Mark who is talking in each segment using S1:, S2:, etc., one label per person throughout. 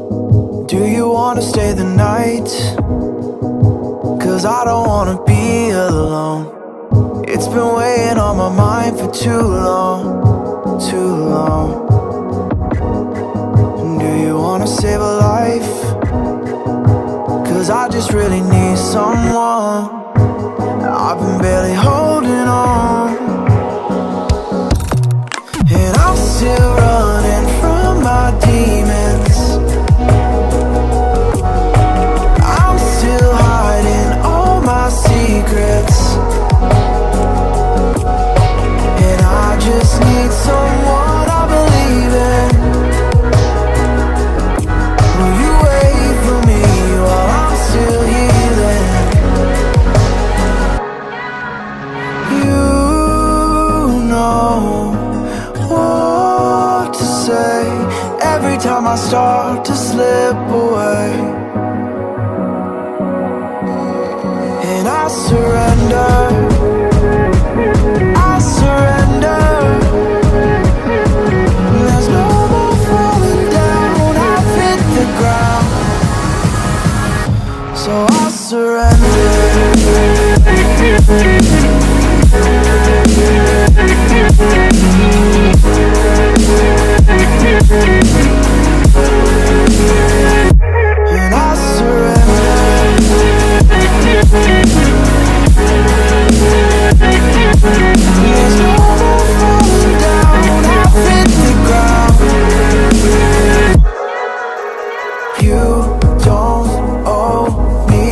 S1: Do you wanna stay the night? 'Cause I don't wanna be alone. It's been weighing on my mind for too long, too long. Do you wanna save a life? 'Cause I just really need someone. I've been barely holding on, and I'm still running from my demons. I'm still hiding all my secrets, and I just need someone I believe in. Will you wait for me while I'm still healing? You know what to say every time I start to slip away, and I surrender, I surrender. There's no more falling down, I've hit the ground, so I surrender. And I surrender. There's no more falling down, I've hit the ground. You don't owe me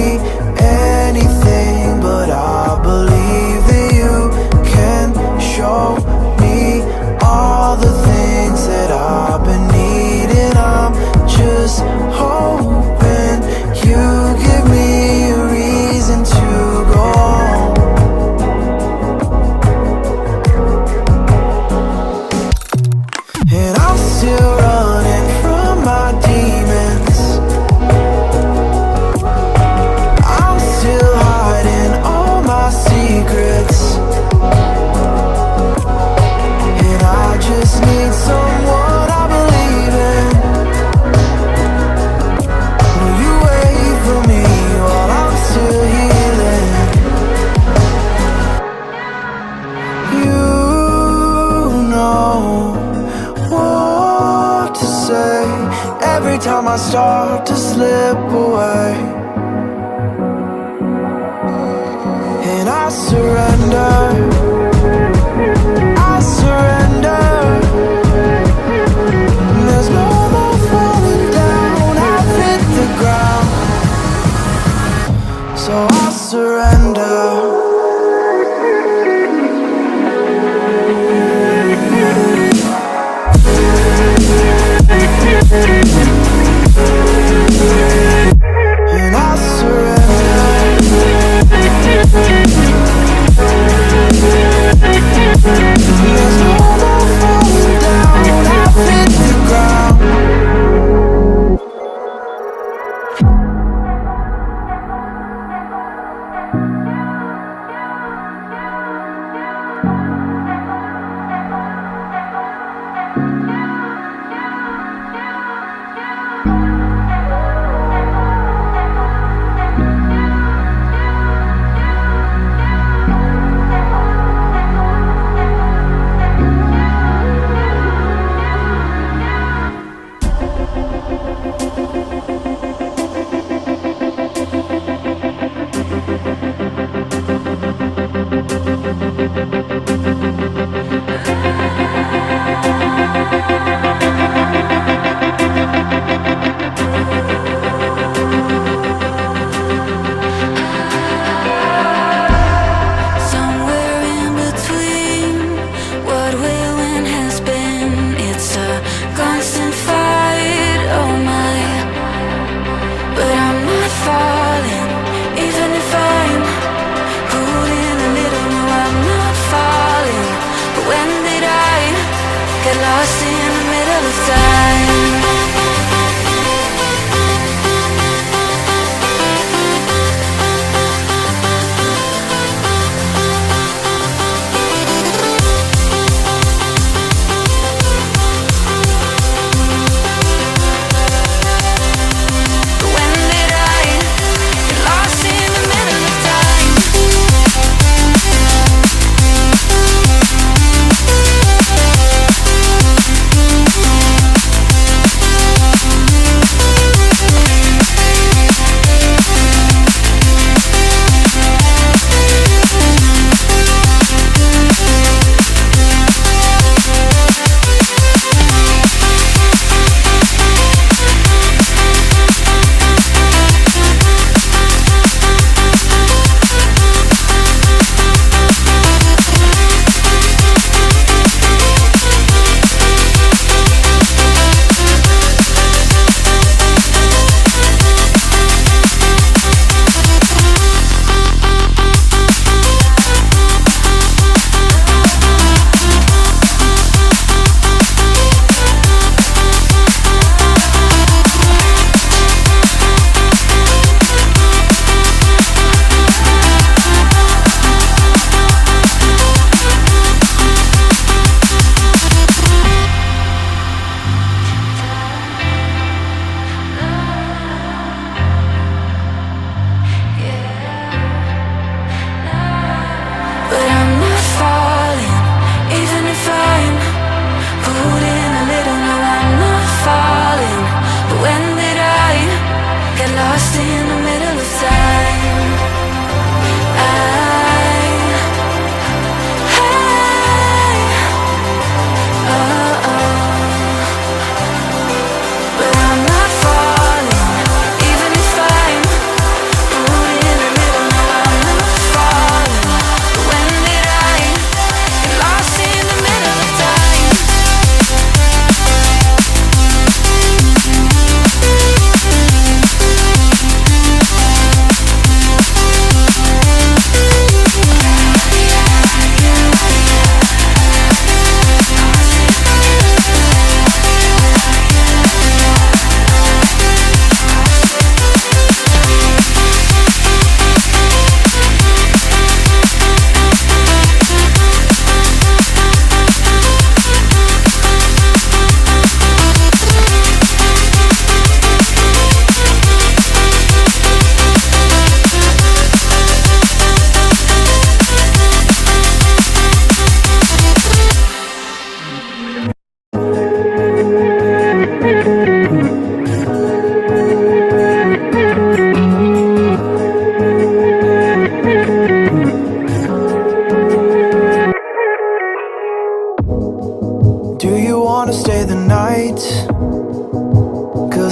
S1: anything, but I believe that you can show me all the things that I've been needing. I'm just hoping you give me a reason to go on. And I'm still running from my demons. I'm still hiding all my secrets, and I just need someone I believe in. Will you wait for me while I'm still healing? You know what to say every time I start to slip away, and I surrender, I surrender. There's no more falling down, I've hit the ground, so I surrender. And I surrender.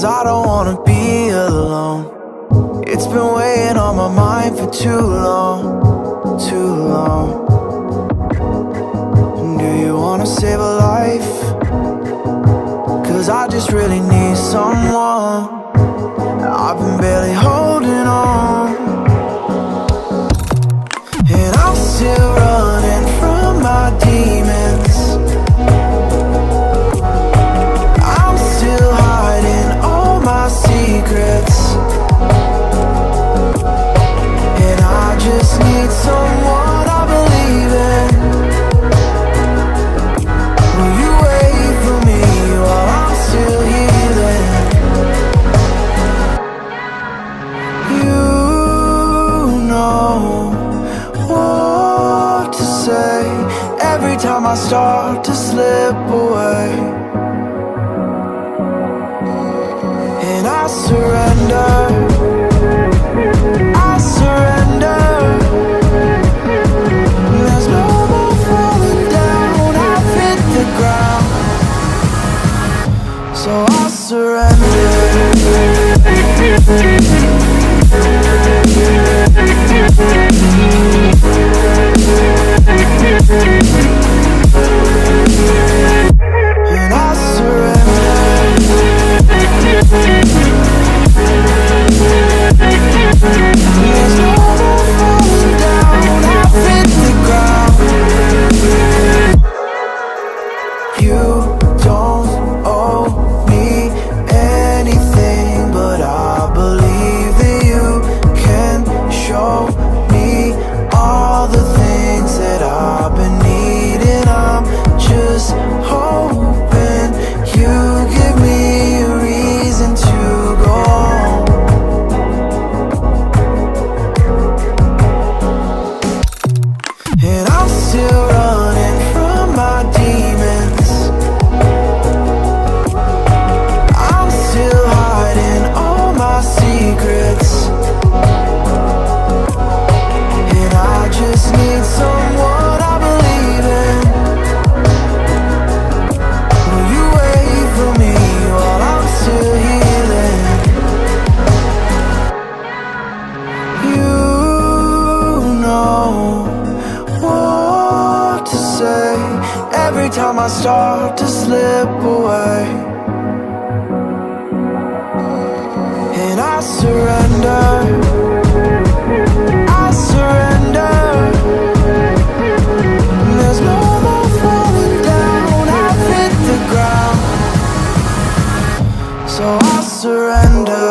S1: 'cause I don't wanna be alone. It's been weighing on my mind for too long, too long. Do you wanna save a life? 'Cause I just really need someone. I've been barely holding on, and I'm still running from my demons. I'm still hiding all my secrets, and I just need someone I believe in. Will you wait for me while I'm still healing? You know what to say every time I start to slip away, and I surrender, I surrender. There's no more falling down, I've hit the ground, so I surrender. And I surrender. There's no more falling down, I've hit the ground. You don't owe me anything, but I believe that you can show me all the things that I've been needing. I'm just hoping you give me a reason to go on. And I'm still running from my demons. I'm still hiding all my secrets, and I just need someone I believe in. Will you wait for me while I'm still healing? You know what to say every time I start to slip away, and I surrender, I surrender. There's no more falling down, I've hit the ground, so I surrender.